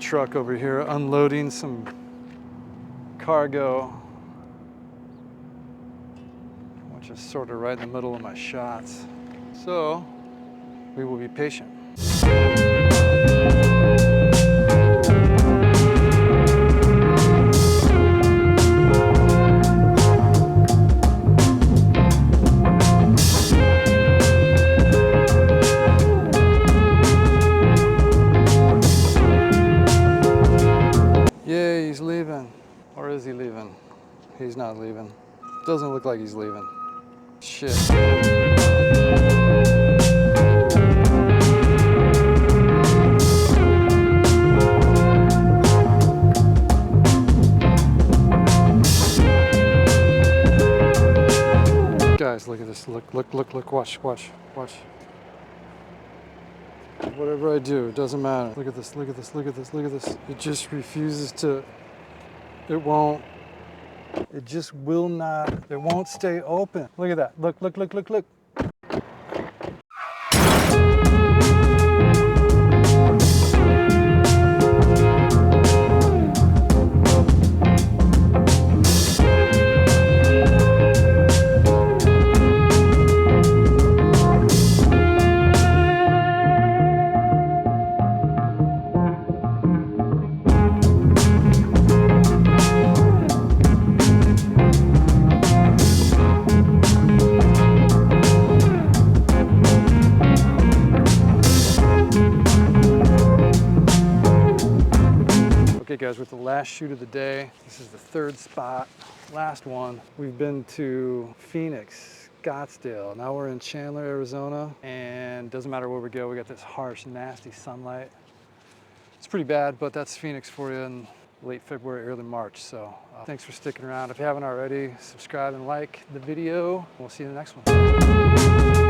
truck over here unloading some cargo, which is sort of right in the middle of my shots. So we will be patient. Yay, he's leaving. Or is he leaving? He's not leaving. Doesn't look like he's leaving. Shit. Guys, look at this. Look, watch. Whatever I do, it doesn't matter. Look at this. It just refuses to, it just will not, it won't stay open. Look at that. Look. Okay guys, we're at the last shoot of the day. This is the third spot, last one. We've been to Phoenix, Scottsdale. Now we're in Chandler, Arizona, and doesn't matter where we go, we got this harsh, nasty sunlight. It's pretty bad, but that's Phoenix for you in late February, early March. So thanks for sticking around. If you haven't already, subscribe and like the video. We'll see you in the next one.